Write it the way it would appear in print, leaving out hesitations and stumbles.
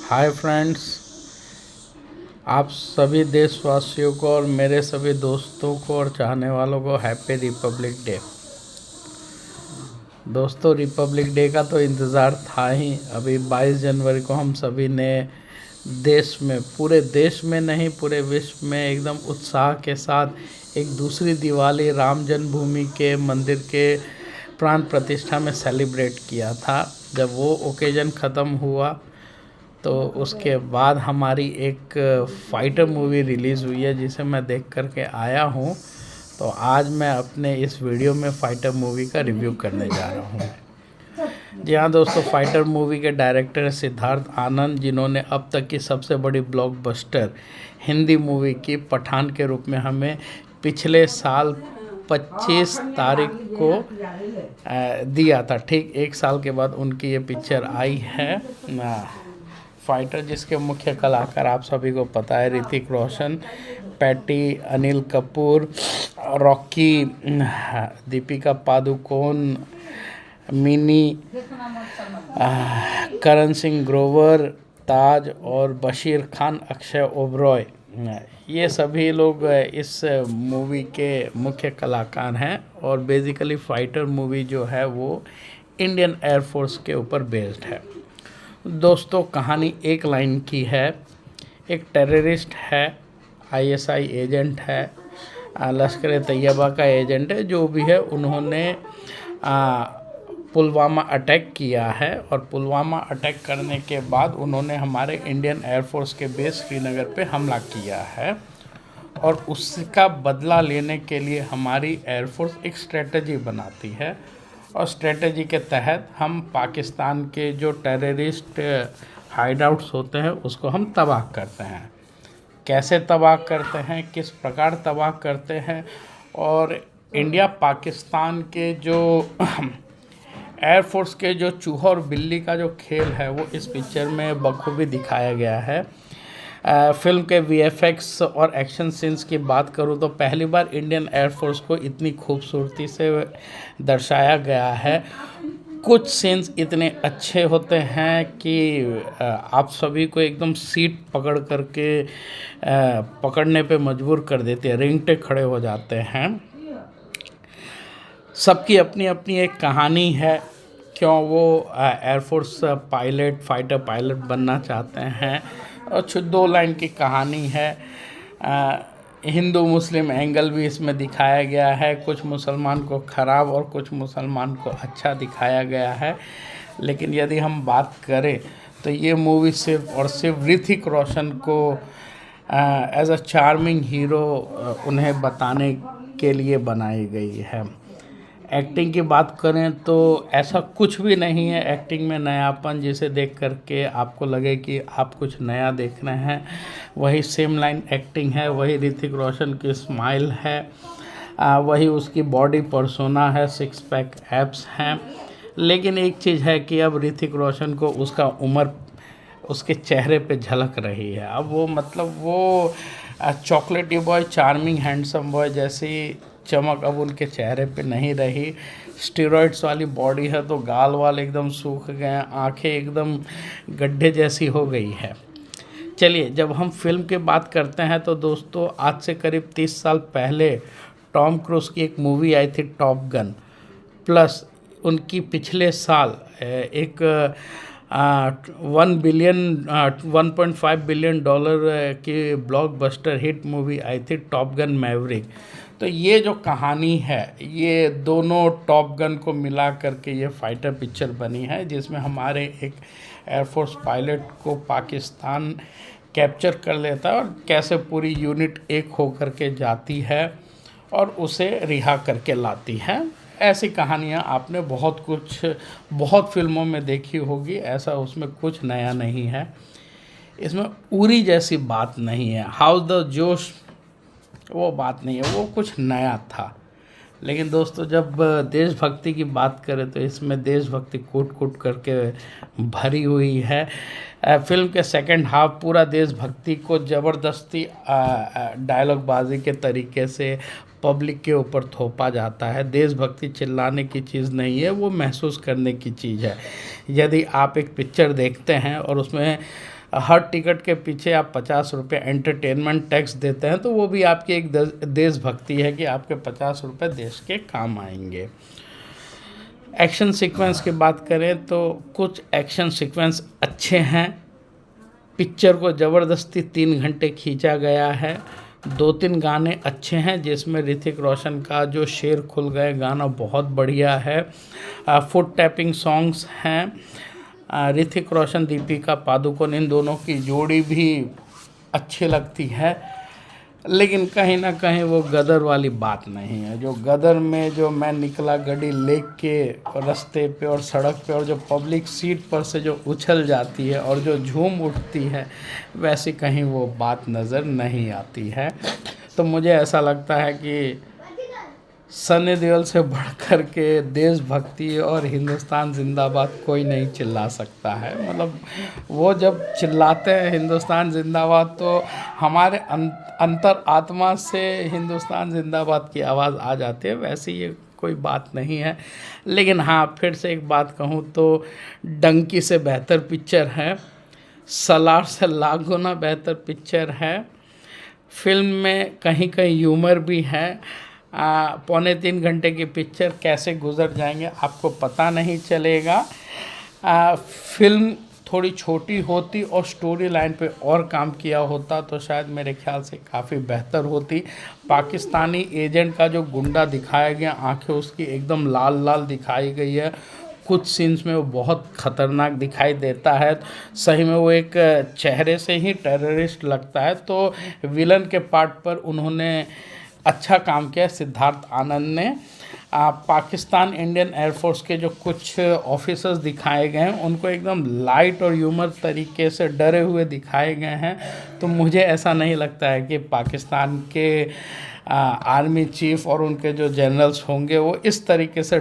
Hi friends, आप सभी देशवासियों को और मेरे सभी दोस्तों को और चाहने वालों को हैप्पी रिपब्लिक डे। दोस्तों, रिपब्लिक डे का तो इंतज़ार था ही। अभी 22 जनवरी को हम सभी ने देश में, पूरे देश में नहीं पूरे विश्व में एकदम उत्साह के साथ एक दूसरी दिवाली राम जन्मभूमि के मंदिर के प्राण प्रतिष्ठा में सेलिब्रेट किया था। जब वो ओकेजन ख़त्म हुआ तो उसके बाद हमारी एक फाइटर मूवी रिलीज़ हुई है जिसे मैं देख कर के आया हूँ। तो आज मैं अपने इस वीडियो में फाइटर मूवी का रिव्यू करने जा रहा हूँ। जी हाँ दोस्तों, फाइटर मूवी के डायरेक्टर है सिद्धार्थ आनंद, जिन्होंने अब तक की सबसे बड़ी ब्लॉकबस्टर हिंदी मूवी की पठान के रूप में हमें पिछले साल 25 तारीख को दिया था। ठीक एक साल के बाद उनकी ये पिक्चर आई है फाइटर, जिसके मुख्य कलाकार आप सभी को पता है ऋतिक रोशन, पैटी, अनिल कपूर, रॉकी, दीपिका पादुकोण, मिनी, करण सिंह ग्रोवर, ताज और बशीर खान, अक्षय ओबरॉय, ये सभी लोग इस मूवी के मुख्य कलाकार हैं। और बेसिकली फाइटर मूवी जो है वो इंडियन एयरफोर्स के ऊपर बेस्ड है। दोस्तों, कहानी एक लाइन की है। एक टेररिस्ट है, आईएसआई एजेंट है, लश्कर तैयबा का एजेंट है, जो भी है, उन्होंने पुलवामा अटैक किया है। और पुलवामा अटैक करने के बाद उन्होंने हमारे इंडियन एयरफोर्स के बेस श्रीनगर पे हमला किया है। और उसका बदला लेने के लिए हमारी एयरफोर्स एक स्ट्रेटजी बनाती है और स्ट्रेटजी के तहत हम पाकिस्तान के जो टेररिस्ट हाइडआउट्स होते हैं उसको हम तबाह करते हैं। कैसे तबाह करते हैं, किस प्रकार तबाह करते हैं, और इंडिया पाकिस्तान के जो एयरफोर्स के जो चूहा और बिल्ली का जो खेल है वो इस पिक्चर में बखूबी दिखाया गया है। फिल्म के वीएफएक्स और एक्शन सीन्स की बात करूँ तो पहली बार इंडियन एयरफोर्स को इतनी खूबसूरती से दर्शाया गया है। कुछ सीन्स इतने अच्छे होते हैं कि आप सभी को एकदम सीट पकड़ करके पकड़ने पे मजबूर कर देते हैं, रेंगटे खड़े हो जाते हैं। सबकी अपनी अपनी एक कहानी है, क्यों वो एयरफोर्स पायलट, फाइटर पायलट बनना चाहते हैं। और 2 लाइन की कहानी है। हिंदू मुस्लिम एंगल भी इसमें दिखाया गया है। कुछ मुसलमान को ख़राब और कुछ मुसलमान को अच्छा दिखाया गया है। लेकिन यदि हम बात करें तो ये मूवी सिर्फ और सिर्फ ऋतिक रोशन को एज अ चार्मिंग हीरो उन्हें बताने के लिए बनाई गई है। एक्टिंग की बात करें तो ऐसा कुछ भी नहीं है एक्टिंग में नयापन जिसे देख करके आपको लगे कि आप कुछ नया देख रहे हैं। वही सेम लाइन एक्टिंग है, वही ऋतिक रोशन की स्माइल है, वही उसकी बॉडी पर्सोना है, 6 पैक एब्स हैं। लेकिन एक चीज़ है कि अब ऋतिक रोशन को उसका उम्र उसके चेहरे पे झलक रही है। अब वो मतलब वो चॉकलेटी बॉय, चार्मिंग हैंडसम बॉय जैसी चमक अब उनके चेहरे पे नहीं रही। स्टेरॉइड्स वाली बॉडी है तो गाल वाल एकदम सूख गए हैं, आंखें एकदम गड्ढे जैसी हो गई है। चलिए, जब हम फिल्म की बात करते हैं तो दोस्तों, आज से करीब 30 साल पहले टॉम क्रूज की एक मूवी आई थी टॉप गन, प्लस उनकी पिछले साल एक 1.5 बिलियन डॉलर की ब्लॉकबस्टर हिट मूवी आई थी टॉप गन मैवरिक। तो ये जो कहानी है, ये दोनों टॉप गन को मिला करके ये फाइटर पिक्चर बनी है, जिसमें हमारे एक एयरफोर्स पायलट को पाकिस्तान कैप्चर कर लेता है और कैसे पूरी यूनिट एक हो करके जाती है और उसे रिहा करके लाती है। ऐसी कहानियाँ आपने बहुत फिल्मों में देखी होगी, ऐसा उसमें कुछ नया नहीं है। इसमें उरी जैसी बात नहीं है, हाउस द जोश वो बात नहीं है, वो कुछ नया था। लेकिन दोस्तों, जब देशभक्ति की बात करें तो इसमें देशभक्ति कूट कूट करके भरी हुई है। फिल्म के सेकंड हाफ पूरा देशभक्ति को ज़बरदस्ती डायलॉगबाजी के तरीके से पब्लिक के ऊपर थोपा जाता है। देशभक्ति चिल्लाने की चीज़ नहीं है, वो महसूस करने की चीज़ है। यदि आप एक पिक्चर देखते हैं और उसमें हर टिकट के पीछे आप 50 रुपये एंटरटेनमेंट टैक्स देते हैं, तो वो भी आपकी एक देशभक्ति है कि आपके 50 रुपये देश के काम आएंगे। एक्शन सीक्वेंस की बात करें तो कुछ एक्शन सीक्वेंस अच्छे हैं। पिक्चर को ज़बरदस्ती 3 घंटे खींचा गया है। 2-3 गाने अच्छे हैं, जिसमें ऋतिक रोशन का जो शेर खुल गए गाना बहुत बढ़िया है। फुट टैपिंग सॉन्ग्स हैं। ऋतिक रोशन, दीपिका पादुकोण, इन दोनों की जोड़ी भी अच्छी लगती है, लेकिन कहीं ना कहीं वो गदर वाली बात नहीं है। जो गदर में जो मैं निकला गड़ी लेके रास्ते पे और सड़क पे, और जो पब्लिक सीट पर से जो उछल जाती है और जो झूम उठती है, वैसी कहीं वो बात नज़र नहीं आती है। तो मुझे ऐसा लगता है कि सनी देओल से बढ़कर के देशभक्ति और हिंदुस्तान जिंदाबाद कोई नहीं चिल्ला सकता है। मतलब वो जब चिल्लाते हैं हिंदुस्तान जिंदाबाद, तो हमारे अंतर आत्मा से हिंदुस्तान जिंदाबाद की आवाज़ आ जाती है। वैसे ये कोई बात नहीं है। लेकिन हाँ, फिर से एक बात कहूँ तो डंकी से बेहतर पिक्चर है, सलार से लाख गुना बेहतर पिक्चर है। फिल्म में कहीं कहीं ह्यूमर भी है। 2.25 घंटे की पिक्चर कैसे गुजर जाएंगे आपको पता नहीं चलेगा। फिल्म थोड़ी छोटी होती और स्टोरी लाइन पे और काम किया होता तो शायद मेरे ख्याल से काफ़ी बेहतर होती। पाकिस्तानी एजेंट का जो गुंडा दिखाया गया, आंखें उसकी एकदम लाल लाल दिखाई गई है। कुछ सीन्स में वो बहुत ख़तरनाक दिखाई देता है। सही में वो एक चेहरे से ही टेररिस्ट लगता है। तो विलन के पार्ट पर उन्होंने अच्छा काम किया सिद्धार्थ आनंद ने। पाकिस्तान इंडियन एयरफोर्स के जो कुछ ऑफिसर्स दिखाए गए हैं, उनको एकदम लाइट और ह्यूमर तरीके से डरे हुए दिखाए गए हैं। तो मुझे ऐसा नहीं लगता है कि पाकिस्तान के आर्मी चीफ और उनके जो जनरल्स होंगे वो इस तरीके से